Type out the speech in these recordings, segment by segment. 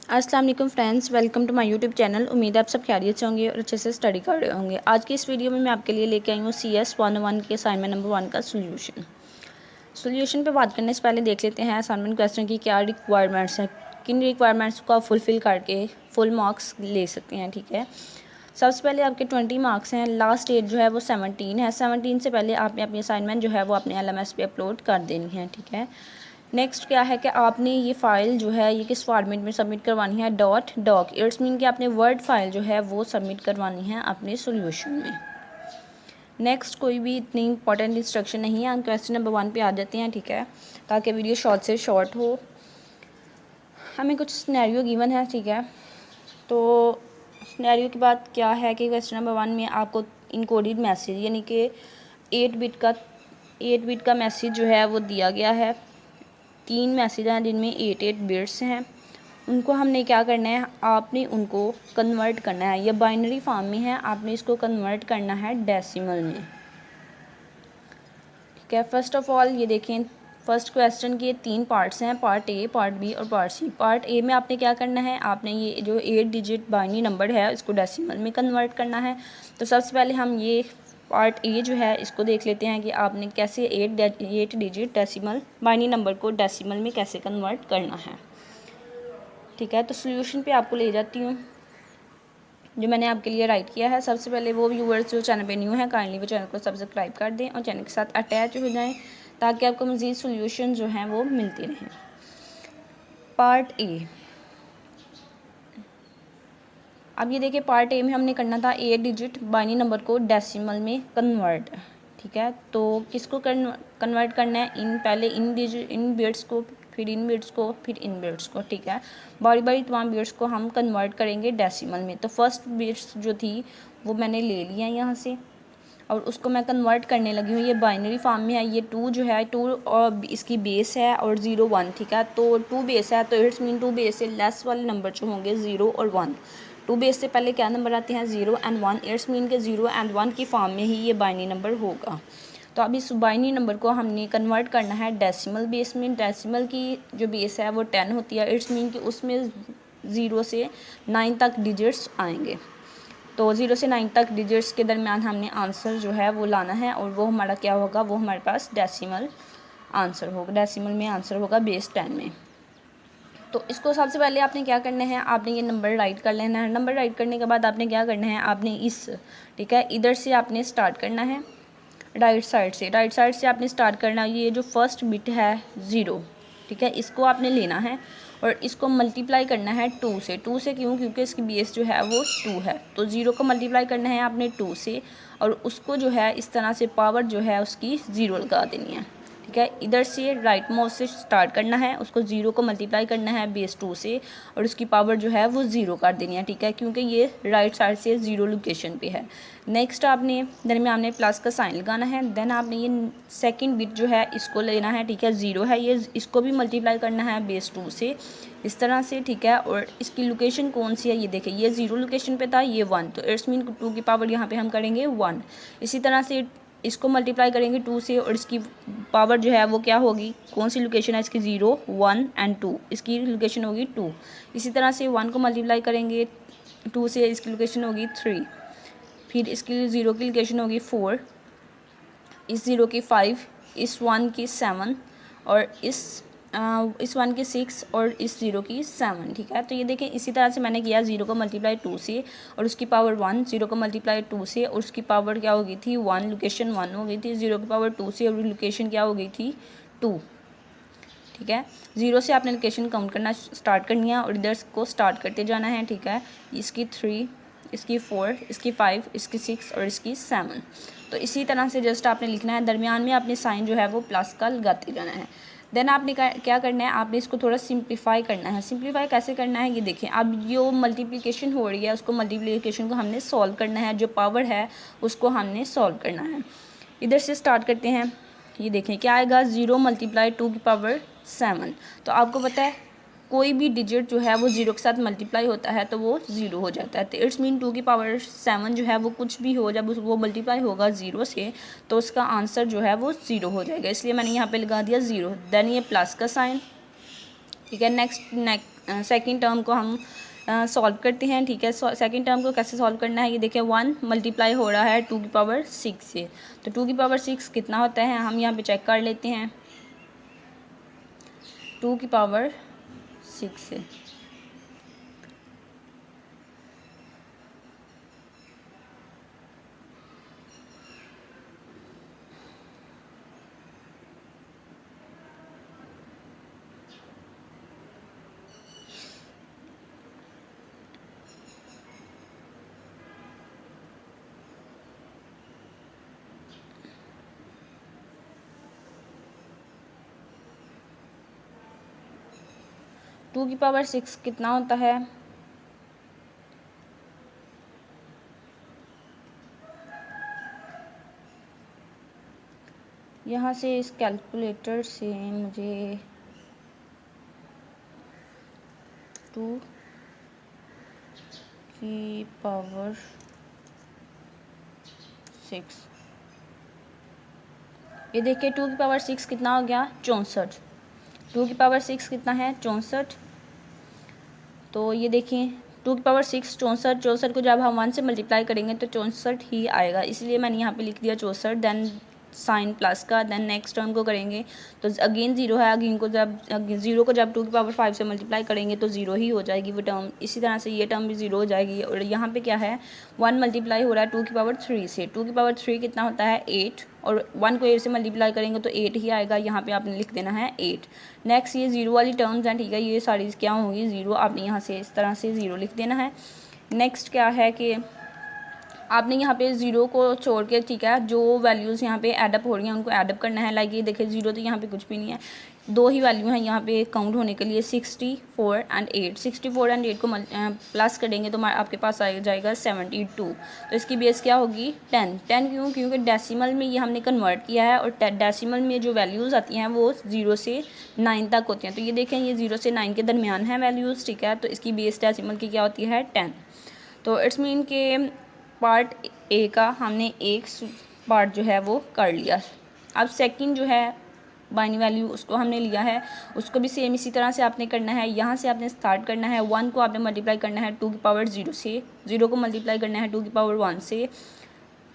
अस्सलाम वालेकुम friends, welcome to my YouTube channel. उम्मीद है आप सब खैरियत से होंगे और अच्छे से स्टडी कर रहे होंगे। आज की इस वीडियो में मैं आपके लिए लेके आई हूँ CS 101 के असाइनमेंट नंबर 1 का सोल्यूशन पे बात करने से पहले देख लेते हैं असाइनमेंट क्वेश्चन की क्या रिक्वायरमेंट्स हैं, किन रिक्वायरमेंट्स को आप फुलफ़िल करके फुल मार्क्स ले सकते हैं। ठीक है, सबसे पहले आपके 20 मार्क्स हैं। लास्ट डेट जो है वो 17 है। 17 से पहले आपने अपनी असाइनमेंट जो है वो अपने LMS पे अपलोड कर देनी है। ठीक है, नेक्स्ट क्या है कि आपने ये फ़ाइल जो है ये किस फॉर्मेट में सबमिट करवानी है, .doc। इट्स मीन कि आपने वर्ड फाइल जो है वो सबमिट करवानी है अपने सोल्यूशन में। नेक्स्ट कोई भी इतनी इंपॉर्टेंट इंस्ट्रक्शन नहीं है, हम क्वेश्चन नंबर 1 पे आ जाते हैं। ठीक है, ताकि वीडियो शॉर्ट से शॉर्ट हो। हमें कुछ सिनेरियो गिवन है। ठीक है, तो सिनेरियो की बात क्या है कि क्वेश्चन नंबर 1 में आपको इनकोडेड मैसेज यानी कि 8 बिट का मैसेज जो है वो दिया गया है। 3 मैसेज हैं जिनमें 8 बिट्स हैं। उनको हमने क्या करना है, आपने उनको कन्वर्ट करना है। ये बाइनरी फॉर्म में है, आपने इसको कन्वर्ट करना है डेसिमल में। ठीक है, फर्स्ट ऑफ ऑल ये देखें, फर्स्ट क्वेश्चन के 3 पार्ट्स हैं, पार्ट ए, पार्ट बी और पार्ट सी। पार्ट ए में आपने क्या करना है, आपने ये जो 8 डिजिट बाइनरी नंबर है इसको डेसिमल में कन्वर्ट करना है। तो सबसे पहले हम ये पार्ट ए जो है इसको देख लेते हैं कि आपने कैसे 8 डिजिट डेसिमल बाइनरी नंबर को डेसिमल में कैसे कन्वर्ट करना है। ठीक है, तो सोल्यूशन पे आपको ले जाती हूँ जो मैंने आपके लिए राइट किया है। सबसे पहले वो व्यूअर्स जो चैनल पे न्यू है काइंडली वो चैनल को सब्सक्राइब कर दें और चैनल के साथ अटैच हो जाएं ताकि आपको मज़ीद सोल्यूशन जो हैं वो मिलते रहें। पार्ट ए, अब ये देखिए पार्ट ए में हमने करना था 8 डिजिट बाइनरी नंबर को डेसिमल में कन्वर्ट। ठीक है, तो किसको कन्वर्ट करना है, पहले इन बिट्स को, फिर इन बिट्स को, फिर इन बिट्स को। ठीक है, बारी बारी तमाम बिट्स को हम कन्वर्ट करेंगे डेसिमल में। तो फर्स्ट बिट्स जो थी वो मैंने ले लिया यहाँ से और उसको मैं कन्वर्ट करने लगी हूँ। ये बाइनरी फॉर्म में है। ये 2 जो है 2 और इसकी बेस है और 0 1। ठीक है, तो 2 बेस है तो इट्स मीन 2 बेस से लेस वाले नंबर जो होंगे 0 और 1। 2 बेस से पहले क्या नंबर आते हैं, 0 एंड 1। इट्स मीन के 0 एंड 1 की फॉर्म में ही ये बाइनरी नंबर होगा। तो अब इस बाइनरी नंबर को हमने कन्वर्ट करना है डेसिमल बेस में। डेसिमल की जो बेस है वो 10 होती है। इट्स मीन कि उसमें 0 से 9 तक डिजिट्स आएंगे। तो 0 से 9 तक डिजिट्स के दरमियान हमने आंसर जो है वो लाना है और वो हमारा क्या होगा, वो हमारे पास डेसिमल आंसर होगा। डेसिमल में आंसर होगा बेस 10 में। तो इसको सबसे पहले आपने क्या करना है, आपने ये नंबर राइट कर लेना है। नंबर राइट करने के बाद आपने क्या करना है, आपने ठीक है, इधर से आपने स्टार्ट करना है, राइट साइड से आपने स्टार्ट करना है। ये जो फर्स्ट बिट है 0, ठीक है, इसको आपने लेना है और इसको मल्टीप्लाई करना है 2 से। 2 से क्यों, क्योंकि इसकी बेस जो है वो 2 है। तो 0 को मल्टीप्लाई करना है आपने 2 से और उसको जो है इस तरह से पावर जो है उसकी 0 लगा देनी है। ठीक है, इधर से राइट मोस्ट से स्टार्ट करना है, उसको 0 को मल्टीप्लाई करना है बेस 2 से और उसकी पावर जो है वो 0 कर देनी है। ठीक है, क्योंकि ये राइट साइड से 0 लोकेशन पे है। नेक्स्ट आपने दरमियान में प्लस का साइन लगाना है। देन आपने ये सेकंड बिट जो है इसको लेना है। ठीक है, 0 है ये, इसको भी मल्टीप्लाई करना है बेस 2 से इस तरह से। ठीक है, और इसकी लोकेशन कौन सी है, ये देखिए ये 0 लोकेशन पे था, ये 1, तो इट्स मीन 2 की पावर यहाँ पे हम करेंगे 1। इसी तरह से इसको मल्टीप्लाई करेंगे 2 से और इसकी पावर जो है वो क्या होगी, कौन सी लोकेशन है इसकी, 0 1 एंड 2, इसकी लोकेशन होगी 2। इसी तरह से 1 को मल्टीप्लाई करेंगे 2 से, इसकी लोकेशन होगी 3। फिर इसकी 0 की लोकेशन होगी 4, इस 0 की 5, इस 1 की 7 और इस 1 की 6 और इस 0 की 7। ठीक है, तो ये देखें इसी तरह से मैंने किया, 0 को मल्टीप्लाई 2 से और उसकी पावर 1, 0 को मल्टीप्लाई 2 से और उसकी पावर क्या हो गई थी 1, लोकेशन 1 हो गई थी। 0 की पावर 2 से और लोकेशन क्या हो गई थी 2। ठीक है, 0 से आपने लोकेशन काउंट करना स्टार्ट करनी है और इधर को स्टार्ट करते जाना है। ठीक है, इसकी 3, इसकी 4, इसकी 5, इसकी 6 और इसकी 7। तो इसी तरह से जस्ट आपने लिखना है, दरमियान में आपने साइन जो है वो प्लस का लगाते जाना है। देन आपने क्या करना है, आपने इसको थोड़ा सिंप्लीफाई करना है। सिंप्लीफाई कैसे करना है, ये देखें, अब जो मल्टीप्लिकेशन हो रही है उसको मल्टीप्लिकेशन को हमने सॉल्व करना है, जो पावर है उसको हमने सॉल्व करना है। इधर से स्टार्ट करते हैं, ये देखें क्या आएगा, 0 मल्टीप्लाई 2 की पावर 7। तो आपको पता है कोई भी डिजिट जो है वो 0 के साथ मल्टीप्लाई होता है तो वो 0 हो जाता है। तो इट्स मीन 2 की पावर 7 जो है वो कुछ भी हो, जब वो मल्टीप्लाई होगा 0 से तो उसका आंसर जो है वो 0 हो जाएगा, इसलिए मैंने यहाँ पे लगा दिया 0। देन ये प्लस का साइन। ठीक है, नेक्स्ट सेकंड टर्म को हम सॉल्व करते हैं, ठीक है। सेकंड टर्म को कैसे सॉल्व करना है, ये देखिए 1 मल्टीप्लाई हो रहा है 2 की पावर 6 से, तो 2 की पावर 6 कितना होता है हम यहाँ पे चेक कर लेते हैं। 2 की पावर 6 से 2 की पावर 6 कितना होता है, यहाँ से इस कैलकुलेटर से मुझे 2 की पावर 6, ये देखिए 2 की पावर 6 कितना हो गया 64। 2 की पावर 6 कितना है 64, तो ये देखिए 2 की पावर 6 64, 64 को जब हम 1 से मल्टीप्लाई करेंगे तो 64 ही आएगा, इसलिए मैंने यहाँ पे लिख दिया 64, देन साइन प्लस का, देन नेक्स्ट टर्म को करेंगे तो अगेन ज़ीरो है, अगेन को जब ज़ीरो को जब 2 की पावर 5 से मल्टीप्लाई करेंगे तो ज़ीरो ही हो जाएगी वो टर्म, इसी तरह से ये टर्म भी ज़ीरो हो जाएगी। और यहाँ पे क्या है 1 मल्टीप्लाई हो रहा है 2 की पावर 3 से, 2 की पावर 3 कितना होता है 8, और 1 को 8 से मल्टीप्लाई करेंगे तो 8 ही आएगा, यहाँ पे आपने लिख देना है 8। नेक्स्ट ये ज़ीरो वाली टर्म्स हैं, ठीक है, ये सारी क्या होंगी ज़ीरो, आपने यहाँ से इस तरह से ज़ीरो लिख देना है। नेक्स्ट क्या है कि आपने यहाँ पे ज़ीरो को छोड़ के, ठीक है, जो वैल्यूज़ यहाँ पे ऐडअप हो रही हैं उनको ऐडअप करना है। लाइक ये देखिए ज़ीरो तो यहाँ पे कुछ भी नहीं है, दो ही वैल्यू हैं यहाँ पे काउंट होने के लिए 64 एंड 8। 64 एंड 8 को प्लस करेंगे तो आपके पास आ जाएगा 72, तो इसकी बेस क्या होगी 10। क्यों, क्योंकि डेसिमल में ये हमने कन्वर्ट किया है और डेसिमल में जो वैल्यूज़ आती हैं वो 0 से 9 तक होती हैं। तो ये देखें ये 0 से 9 के दरमियान है वैल्यूज़, ठीक है, तो इसकी बेस डेसिमल की क्या होती है 10। तो इट्स मीन के पार्ट ए का हमने एक पार्ट जो है वो कर लिया। अब सेकंड जो है बाइनरी वैल्यू उसको हमने लिया है, उसको भी सेम इसी तरह से आपने करना है। यहाँ से आपने स्टार्ट करना है, 1 को आपने मल्टीप्लाई करना है 2 की पावर 0 से, 0 को मल्टीप्लाई करना है 2 की पावर 1 से,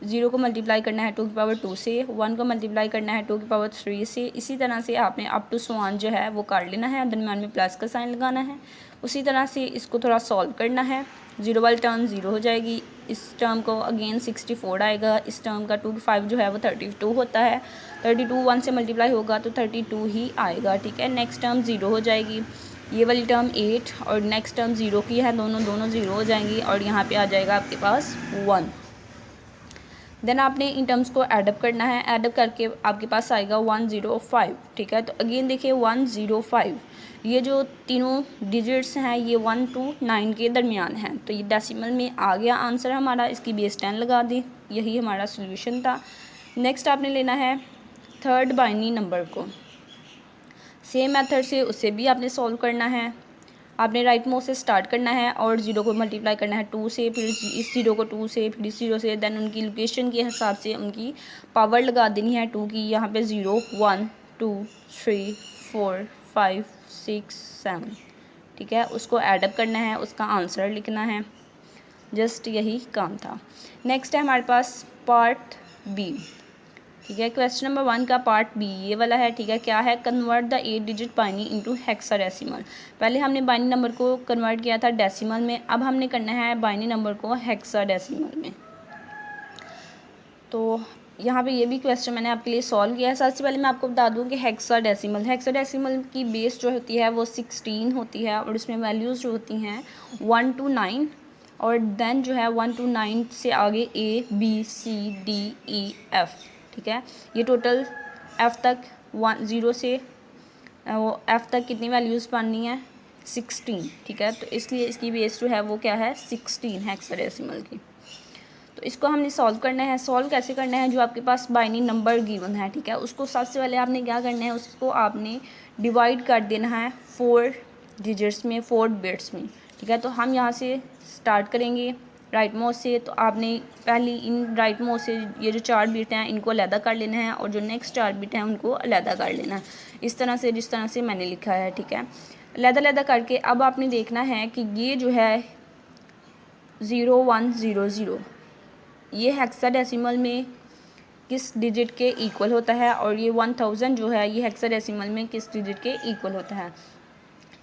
0 को मल्टीप्लाई करना है 2 की पावर 2 से, 1 को मल्टीप्लाई करना है 2 की पावर 3 से। इसी तरह से आपने अप टू सो जो है वो कर लेना है, दरम्यान में प्लस का साइन लगाना है। उसी तरह से इसको थोड़ा सॉल्व करना है, 0 वाली टर्म 0 हो जाएगी, इस टर्म को अगेन 64 आएगा, इस टर्म का 2 की 5 जो है वो 32 होता है, 32 1 से मल्टीप्लाई होगा तो 32 ही आएगा, ठीक है। नेक्स्ट टर्म 0 हो जाएगी, ये वाली टर्म 8 और नेक्स्ट टर्म 0 की है, दोनों 0 हो जाएंगी और यहाँ पे आ जाएगा आपके पास 1। देन आपने इन टर्म्स को एडअप करना है, एडअप करके आपके पास आएगा 105, ठीक है। तो अगेन देखिए 105, ये जो तीनों डिजिट्स हैं ये 1 to 9 के दरमियान हैं, तो ये डेसिमल में आ गया आंसर हमारा, इसकी बेस 10 लगा दी, यही हमारा सोल्यूशन था। नेक्स्ट आपने लेना है थर्ड बाइनरी नंबर को, सेम मेथड से उससे भी आपने सॉल्व करना है। आपने राइट मोड से स्टार्ट करना है और 0 को मल्टीप्लाई करना है 2 से, फिर इस 0 को 2 से, फिर इस 0 से, देन उनकी लोकेशन के हिसाब से उनकी पावर लगा देनी है 2 की। यहाँ पे 0 1 2 3 4 5 6 7, ठीक है, उसको ऐडअप करना है, उसका आंसर लिखना है, जस्ट यही काम था। नेक्स्ट है हमारे पास पार्ट बी, ठीक है। क्वेश्चन नंबर 1 का पार्ट बी ये वाला है, ठीक है। क्या है, convert the 8 digit binary into hexadecimal. पहले हमने बाइनरी नंबर को कन्वर्ट किया था डेसिमल में, अब हमने करना है बाइनरी नंबर को हेक्साडेसिमल में। तो यहाँ पे ये भी क्वेश्चन मैंने आपके लिए सॉल्व किया है। सबसे पहले मैं आपको बता दूँ कि हेक्साडेसिमल की बेस जो होती है वो 16 होती है और उसमें वैल्यूज़ जो होती हैं 1 to 9, और देन जो है 1 to 9 से आगे ABCDEF, ठीक है। ये टोटल F तक 0 से वो F तक कितनी वैल्यूज़ पानी है 16, ठीक है। तो इसलिए इसकी बेस जो है वो क्या है 16 हेक्साडेसिमल की। तो इसको हमने सॉल्व करना है। सॉल्व कैसे करना है, जो आपके पास बाइनरी नंबर गिवन है, ठीक है, उसको सबसे पहले आपने क्या करना है, उसको आपने डिवाइड कर देना है 4 डिजिट्स में, 4 बिट्स में, ठीक है। तो हम यहाँ से स्टार्ट करेंगे राइट मोड से, तो आपने पहली इन राइट मोड से ये जो 4 बिट हैं इनको अलहदा कर लेना है और जो नेक्स्ट 4 बिट हैं उनको अलहदा कर लेना है, इस तरह से जिस तरह से मैंने लिखा है, ठीक है। अलग-अलग करके अब आपने देखना है कि ये जो है 0100 ये हेक्साडेसिमल में किस डिजिट के इक्वल होता है और ये 1000 जो है ये हेक्साडेसिमल में किस डिजिट के इक्वल होता है।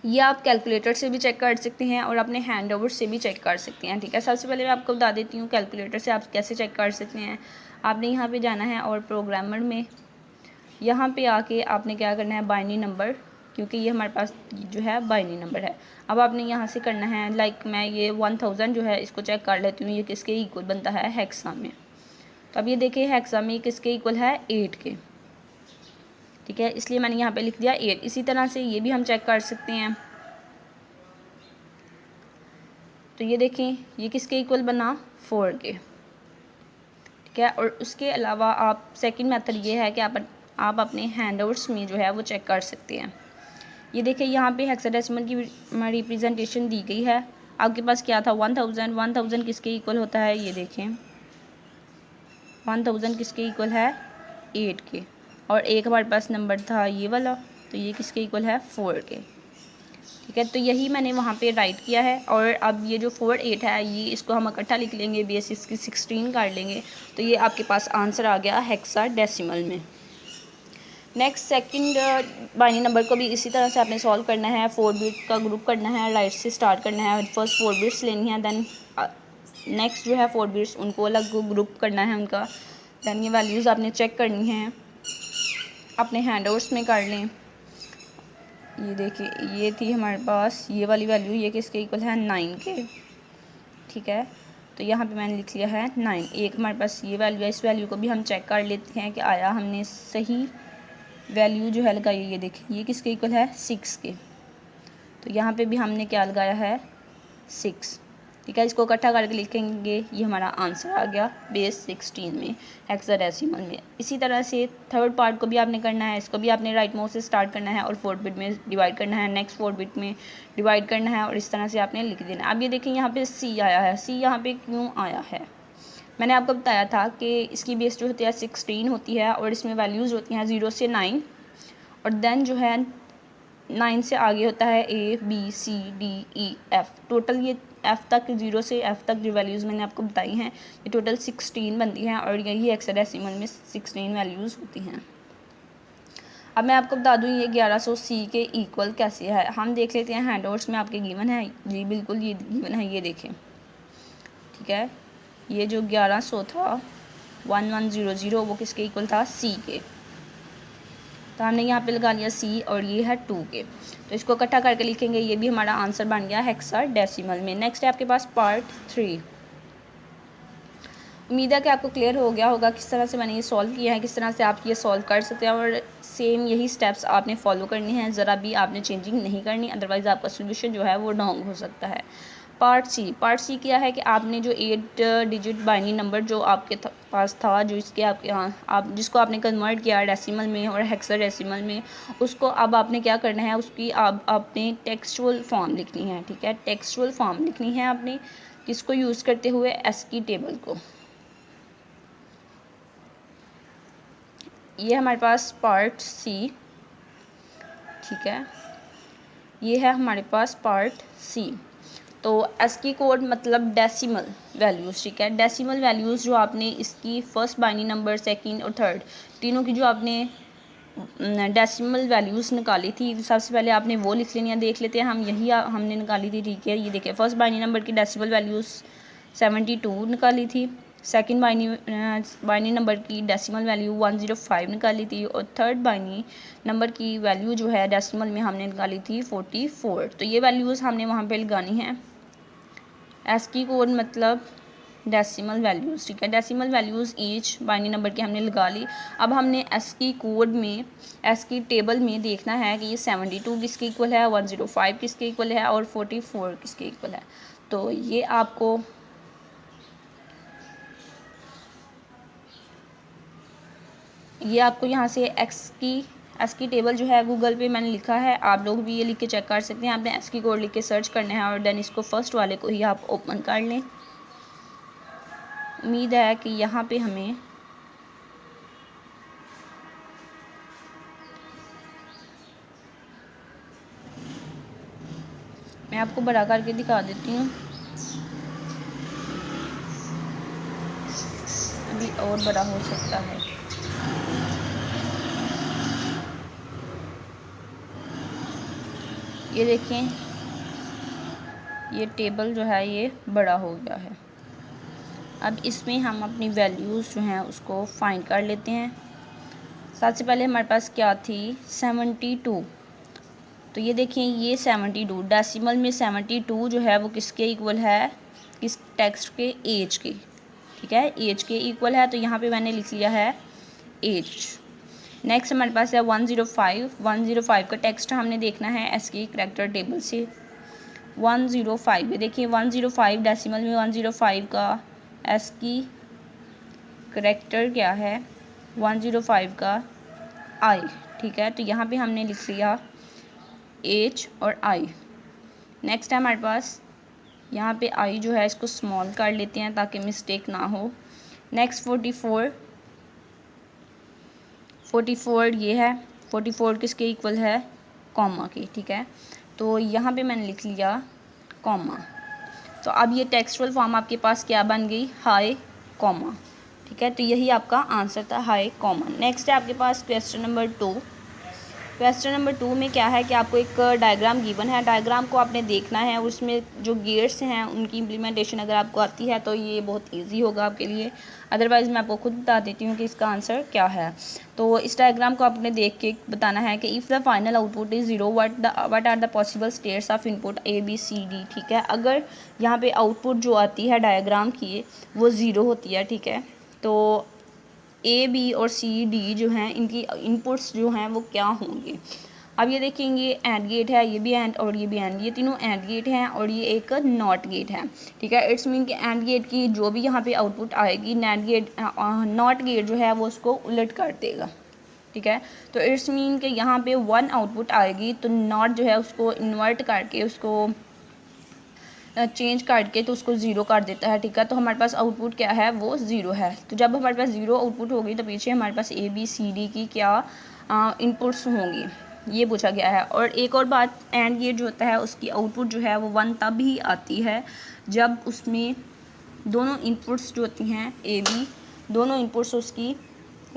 ये आप कैलकुलेटर से भी चेक कर सकते हैं और अपने हैंड ओवर से भी चेक कर सकते हैं। ठीक है, सबसे पहले मैं आपको बता देती हूँ कैलकुलेटर से आप कैसे चेक कर सकते हैं। आपने यहाँ पे जाना है और प्रोग्रामर में यहाँ पे आके आपने क्या करना है, बाइनरी नंबर, क्योंकि ये हमारे पास जो है बाइनरी नंबर है। अब आपने यहाँ से करना है, लाइक मैं ये 1000 जो है इसको चेक कर लेती हूँ ये किसके इक्वल बनता है, हेक्सा में। तो अब ये देखिए हेक्सा में किसके इक्वल है, 8 के। ठीक है, इसलिए मैंने यहाँ पे लिख दिया 8। इसी तरह से ये भी हम चेक कर सकते हैं। तो ये देखें ये किसके इक्वल बना, 4 के। ठीक है, और उसके अलावा आप सेकंड मेथड ये है कि आप अपने हैंडआउट्स में जो है वो चेक कर सकते हैं। ये देखिए यहाँ पे हेक्साडेसिमल की रिप्रेजेंटेशन दी गई है। आपके पास क्या था, 1000 किसके इक्वल होता है, ये देखें 1000 किसके इक्वल है, 8 के। और एक हमारे पास नंबर था ये वाला, तो ये किसके इक्वल है, 4 के। ठीक है, तो यही मैंने वहाँ पे राइट किया है। और अब ये जो 4 8 है ये इसको हम इकट्ठा लिख लेंगे, बेस इसकी 16 कर लेंगे, तो ये आपके पास आंसर आ गया हेक्साडेसिमल में। नेक्स्ट सेकंड बाइनरी नंबर को भी इसी तरह से आपने सॉल्व करना है। 4 बिट का ग्रुप करना है, राइट से स्टार्ट करना है। फर्स्ट 4 बिट्स लेनी है, देन नेक्स्ट जो है 4 बिट्स उनको अलग ग्रुप करना है उनका। देन ये वैल्यूज़ आपने चेक करनी है, अपने हैंडआउट्स में कर लें। ये देखिए ये थी हमारे पास ये वाली वैल्यू, ये किसके इक्वल है, 9 के। ठीक है, तो यहाँ पे मैंने लिख लिया है 9। एक हमारे पास ये वैल्यू है, इस वैल्यू को भी हम चेक कर लेते हैं कि आया हमने सही वैल्यू जो है लगाई। ये देखिए ये किसके इक्वल है, 6 के। तो यहाँ पे भी हमने क्या लगाया है, 6। ठीक है, इसको इकट्ठा करके लिखेंगे, ये हमारा आंसर आ गया बेस 16 में, हेक्साडेसिमल में। इसी तरह से थर्ड पार्ट को भी आपने करना है, इसको भी आपने राइट मोड से स्टार्ट करना है और 4 बिट में डिवाइड करना है, नेक्स्ट 4 बिट में डिवाइड करना है और इस तरह से आपने लिख देना। अब ये देखें यहाँ पे सी आया है। सी यहाँ पे क्यों आया है, मैंने आपको बताया था कि इसकी बेस जो होती है 16 होती है और इसमें वैल्यूज़ होती हैं 0 से 9 और देन जो है 9 से आगे होता है ABCDEF। टोटल ये F तक 0 से F तक जो वैल्यूज़ मैंने आपको बताई हैं ये टोटल 16 बनती हैं और यही हेक्साडेसिमल में 16 वैल्यूज़ होती हैं। अब मैं आपको बता दूँ ये 1100 C के इक्वल कैसे है। हम देख लेते हैं, हैंडआउट्स में आपके गिवन है, जी बिल्कुल ये गिवन है, ये देखें। ठीक है, ये जो 1100 था 1100 वो किसके इक्वल था, C के। तो हमने यहाँ पे लगा लिया C और ये है 2 के। तो इसको इकट्ठा करके लिखेंगे, ये भी हमारा आंसर बन गया हेक्साडेसिमल में। नेक्स्ट है आपके पास पार्ट 3। उम्मीद है कि आपको क्लियर हो गया होगा किस तरह से मैंने ये सॉल्व किया है, किस तरह से आप ये सॉल्व कर सकते हैं और सेम यही स्टेप्स आपने फॉलो करने हैं, ज़रा भी आपने चेंजिंग नहीं करनी, अदरवाइज़ आपका सोल्यूशन जो है वो रॉन्ग हो सकता है। पार्ट सी क्या है कि आपने जो 8 डिजिट बाइनरी नंबर जो आपके पास था, जो इसके आपके यहाँ आप जिसको आपने कन्वर्ट किया डेसिमल में और हेक्साडेसिमल में, उसको अब आपने क्या करना है, उसकी आपने टेक्सचुअल फॉर्म लिखनी है। ठीक है, टेक्सचुअल फॉर्म लिखनी है आपने, किसको यूज़ करते हुए, ASCII टेबल को। ये हमारे पास पार्ट सी। ठीक है, ये है हमारे पास पार्ट सी। तो ASCII कोड मतलब डेसिमल वैल्यूज़। ठीक है, डेसिमल वैल्यूज़ जो आपने इसकी फर्स्ट बाइनरी नंबर, सेकंड और थर्ड तीनों की जो आपने डेसिमल वैल्यूज़ निकाली थी, सबसे पहले आपने वो लिख लेनी है। देख लेते हैं हम, यही हमने निकाली थी। ठीक है, ये देखिए फर्स्ट बाइनरी नंबर की डेसिमल वैल्यूज़ 72 निकाली थी, सेकंड बाइनरी नंबर की डेसिमल वैल्यू 105 निकाली थी और थर्ड बाइनरी नंबर की वैल्यू जो है डेसिमल में हमने निकाली थी 44। तो ये वैल्यूज़ हमने वहाँ पे लगानी है। ASCII कोड मतलब डेसिमल वैल्यूज़। ठीक है, decimal values each binary number की हमने लगा ली। अब हमने ASCII कोड में, ASCII टेबल में देखना है कि ये 72 किसके इक्वल है, 105 किसके इक्वल है और 44 किसके इक्वल है। तो ये आपको यहाँ से ASCII टेबल जो है गूगल पे मैंने लिखा है, आप लोग भी ये लिख के चेक कर सकते हैं। आपने ASCII कोड लिख के सर्च करना है और देन इसको फर्स्ट वाले को ही आप ओपन कर लें। उम्मीद है कि यहाँ पे हमें मैं आपको बड़ा करके दिखा देती हूँ, अभी और बड़ा हो सकता है। ये देखें, ये टेबल जो है ये बड़ा हो गया है। अब इसमें हम अपनी वैल्यूज़ जो हैं उसको फाइंड कर लेते हैं। सबसे पहले हमारे पास क्या थी, 72। तो ये देखें, ये 72 डेसिमल में 72 जो है वो किसके इक्वल है, किस टेक्स्ट के, एज के। ठीक है, एज के इक्वल है, तो यहाँ पे मैंने लिख लिया है एज। नेक्स्ट हमारे पास है 105। 105 का टेक्स्ट हमने देखना है एसके करैक्टर टेबल से। 105, ये देखिए 105 डेसिमल में 105 का एसकी करैक्टर क्या है, 105 का आई। ठीक है, तो यहाँ पे हमने लिख लिया एच और आई। नेक्स्ट है हमारे पास यहाँ पे आई जो है इसको स्मॉल कर लेते हैं ताकि मिस्टेक ना हो। नेक्स्ट 44, 44 ये है, 44 किसके इक्वल है, कॉमा की। ठीक है, तो यहाँ पे मैंने लिख लिया कॉमा। तो अब ये टेक्सचुअल फॉर्म आपके पास क्या बन गई, हाई कॉमा। ठीक है, तो यही आपका आंसर था, हाई कॉमा। नेक्स्ट है आपके पास क्वेश्चन नंबर 2। क्वेश्चन नंबर 2 में क्या है कि आपको एक डायग्राम गिवन है, डायग्राम को आपने देखना है, उसमें जो गेट्स हैं उनकी इम्प्लीमेंटेशन अगर आपको आती है तो ये बहुत इजी होगा आपके लिए। अदरवाइज़ मैं आपको खुद बता देती हूँ कि इसका आंसर क्या है। तो इस डायग्राम को आपने देख के बताना है कि if the final output is 0 what are the possible states of input A B C D. ठीक है, अगर यहाँ पे आउटपुट जो आती है डायग्राम की वो 0 होती है, ठीक है, तो ए बी और सी डी जो हैं इनकी इनपुट्स जो हैं वो क्या होंगे। अब ये देखेंगे, एंड गेट है, ये भी एंड और ये भी एंड, ये तीनों एंड गेट हैं और ये एक नॉट गेट है। ठीक है, इट्स मीन कि एंड गेट की जो भी यहाँ पे आउटपुट आएगी, नैंड गेट नॉट गेट जो है वो उसको उलट कर देगा। ठीक है, तो इट्स मीन कि यहाँ पे 1 आउटपुट आएगी तो नॉट जो है उसको इन्वर्ट करके उसको चेंज करके तो उसको ज़ीरो कर देता है। ठीक है, तो हमारे पास आउटपुट क्या है, वो ज़ीरो है। तो जब हमारे पास ज़ीरो आउटपुट होगी तो पीछे हमारे पास ए बी सी डी की क्या इनपुट्स होंगी, ये पूछा गया है। और एक और बात, एंड गेट जो होता है उसकी आउटपुट जो है वो 1 तब ही आती है जब उसमें दोनों इनपुट्स जो होती हैं ए बी, दोनों इनपुट्स उसकी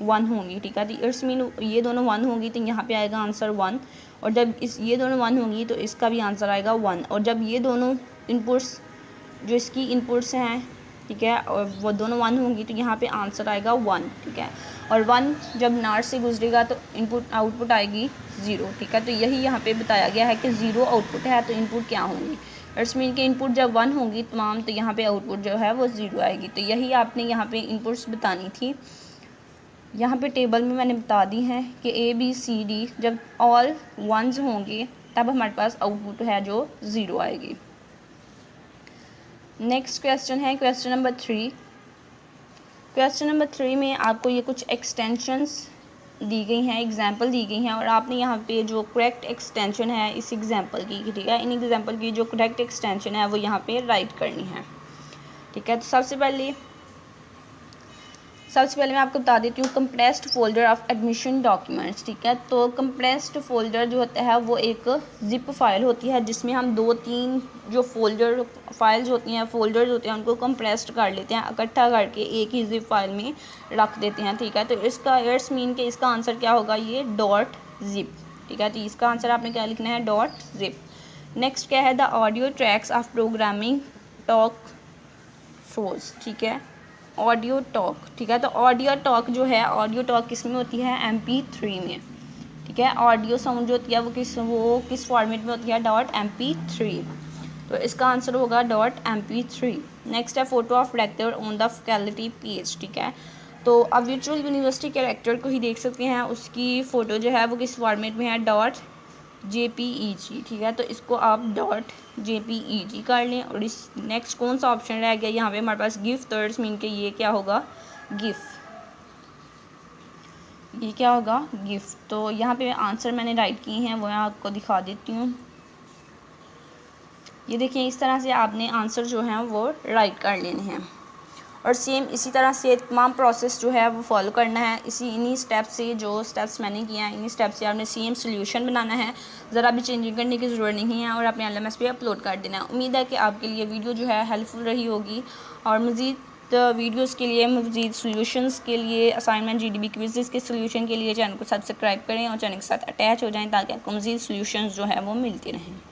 1 होंगी। ठीक है, तो इट्स मीन ये दोनों 1 होंगी तो यहाँ पे आएगा आंसर 1, और जब ये दोनों 1 होंगी तो इसका भी आंसर आएगा 1, और जब ये दोनों इनपुट्स जो इसकी इनपुट्स हैं, ठीक है, और वो दोनों 1 होंगी तो यहाँ पे आंसर आएगा 1। ठीक है, और 1 जब नॉट से गुजरेगा तो इनपुट आउटपुट आएगी 0। ठीक है, तो यही यहाँ पे बताया गया है कि 0 आउटपुट है तो इनपुट क्या होंगी, इट्स मीन के इनपुट जब 1 होंगी तमाम तो यहाँ पे आउटपुट जो है वो 0 आएगी। तो यही आपने यहाँ पे इनपुट्स बतानी थी। यहाँ पे टेबल में मैंने बता दी हैं कि ए बी सी डी जब ऑल 1s होंगे तब हमारे पास आउटपुट है जो 0 आएगी। नेक्स्ट क्वेश्चन है क्वेश्चन नंबर 3। क्वेश्चन नंबर 3 में आपको ये कुछ एक्सटेंशंस दी गई हैं, एग्जांपल दी गई हैं, और आपने यहाँ पे जो करेक्ट एक्सटेंशन है इस एग्जांपल की, ठीक है, इन एग्जांपल की जो करेक्ट एक्सटेंशन है वो यहाँ पे राइट करनी है। ठीक है, तो सबसे पहले मैं आपको बता देती हूँ compressed folder of admission documents. ठीक है, तो कंप्रेस्ड फोल्डर जो होता है वो एक जिप फाइल होती है जिसमें हम 2-3 जो फोल्डर फाइल्स होती हैं, फोल्डर्स होते हैं, उनको कंप्रेस्ड कर लेते हैं, इकट्ठा करके एक ही जिप फाइल में रख देते हैं। ठीक है, तो इसका इट्स मीन कि इसका आंसर क्या होगा, ये डॉट जिप। ठीक है, तो इसका आंसर आपने क्या लिखना है, डॉट जिप। नेक्स्ट क्या है, the audio tracks of programming talk shows. ठीक है, ऑडियो टॉक। ठीक है, तो ऑडियो टॉक जो है, ऑडियो टॉक किस में होती है, MP3 में। ठीक है, ऑडियो साउंड जो होती है वो किस फॉर्मेट में होती है, .mp3। तो इसका आंसर होगा .mp3। नेक्स्ट है photo of rector on the faculty page. ठीक है, तो अब वर्चुअल यूनिवर्सिटी के रेक्टर को ही देख सकते हैं, उसकी फ़ोटो जो है वो किस फॉर्मेट में है, .jpeg। ठीक है, तो इसको आप .jpeg कर लें। और इस नेक्स्ट कौन सा ऑप्शन रह गया यहाँ पे हमारे पास, गिफ। तो इट्स मीन के ये क्या होगा, गिफ। ये क्या होगा, गिफ। तो यहाँ पे आंसर मैंने राइट किए हैं वो मैं आपको दिखा देती हूँ। ये देखिए, इस तरह से आपने आंसर जो हैं वो राइट कर लेने हैं। और सेम इसी तरह से तमाम प्रोसेस जो है वो फॉलो करना है। इन्हीं स्टेप से, जो स्टेप्स मैंने किए हैं, इन्हीं स्टेप से आपने सेम सोल्यूशन बनाना है। ज़रा भी चेंजिंग करने की ज़रूरत नहीं है और अपने LMS पे अपलोड कर देना है। उम्मीद है कि आपके लिए वीडियो जो है हेल्पफुल रही होगी और मज़ीद वीडियोस के लिए, मज़ीद सॉल्यूशंस के लिए, असाइनमेंट GDB क्विज़ेस के सॉल्यूशन के लिए चैनल को सब्सक्राइब करें और चैनल के साथ अटैच हो जाएं ताकि आपको मज़ीद सॉल्यूशंस जो है वो मिलती रहें।